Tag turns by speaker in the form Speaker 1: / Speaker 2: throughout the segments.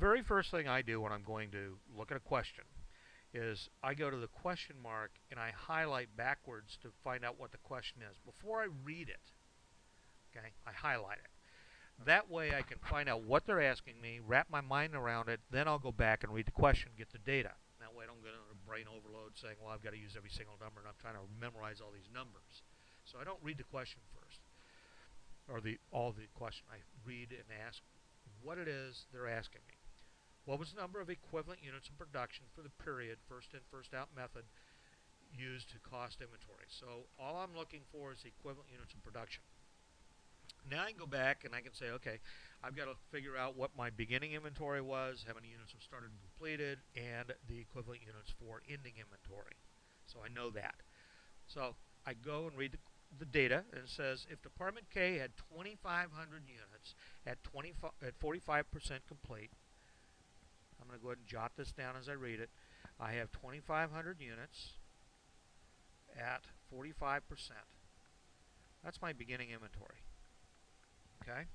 Speaker 1: very first thing I do when I'm going to look at a question is I go to the question mark and I highlight backwards to find out what the question is. Before I read it, okay, I highlight it. That way I can find out what they're asking me, wrap my mind around it, then I'll go back and read the question, get the data. That way I don't get into a brain overload saying, well, I've got to use every single number and I'm trying to memorize all these numbers. So I don't read the question first, or all the question. I read and ask what it is they're asking me. What was the number of equivalent units in production for the period, first in, first out method, used to cost inventory? So all I'm looking for is the equivalent units in production. Now I can go back and I can say, okay, I've got to figure out what my beginning inventory was, how many units were started and completed, and the equivalent units for ending inventory. So I know that. So I go and read the data, and it says if Department K had 2,500 units at 45% complete, I'm going to go ahead and jot this down as I read it. I have 2,500 units at 45%. That's my beginning inventory. Okay.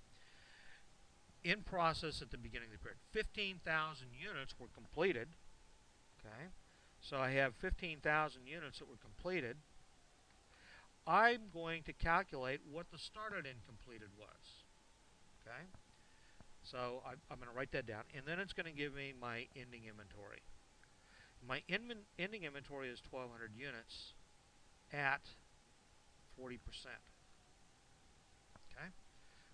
Speaker 1: In process at the beginning of the period, 15,000 units were completed. Okay. So I have 15,000 units that were completed. I'm going to calculate what the started and completed was. Okay. So I'm going to write that down, and then it's going to give me my ending inventory. My ending inventory is 1,200 units at 40%. Okay.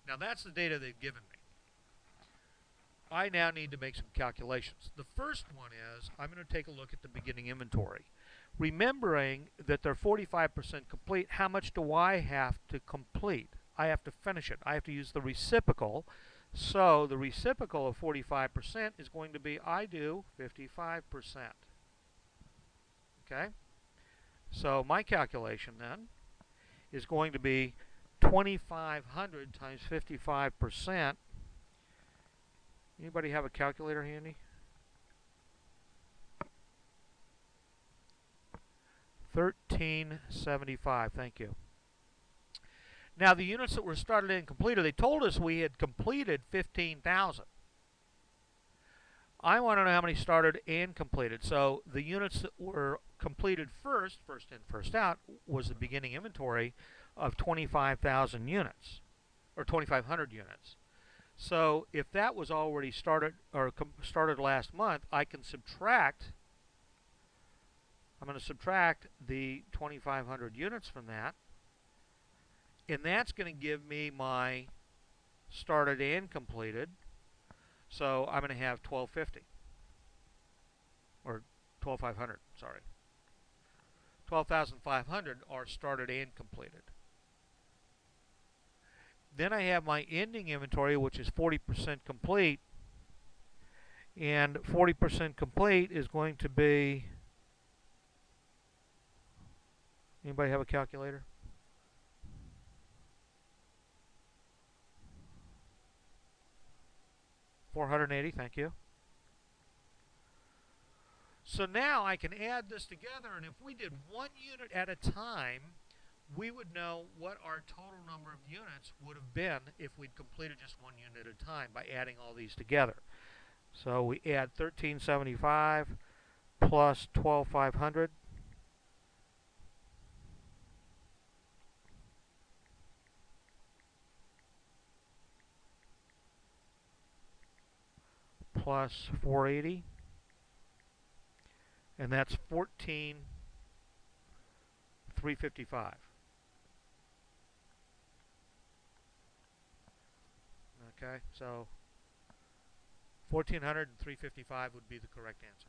Speaker 1: Now that's the data they've given me. I now need to make some calculations. The first one is I'm going to take a look at the beginning inventory. Remembering that they're 45% complete, how much do I have to complete? I have to finish it. I have to use the reciprocal. So the reciprocal of 45% is going to be I do 55%. Okay? So my calculation then is going to be 2,500 times 55%. Anybody have a calculator handy? 1,375. Thank you. Now the units that were started and completed, they told us we had completed 15,000. I want to know how many started and completed. So the units that were completed first in, first out, was the beginning inventory of 25,000 units, or 2,500 units. So if that was already started or started last month, I can subtract. I'm going to subtract the 2,500 units from that, and that's going to give me my started and completed. So I'm going to have 1,250, or 12,500, sorry. 12,500 are started and completed. Then I have my ending inventory, which is 40% complete. And 40% complete is going to be, anybody have a calculator? $480, thank you. So now I can add this together, and if we did one unit at a time, we would know what our total number of units would have been if we'd completed just one unit at a time by adding all these together. So we add 1,375 plus 12,500. Plus 480. And that's 14,355. Okay, so 1,400 and 355 would be the correct answer.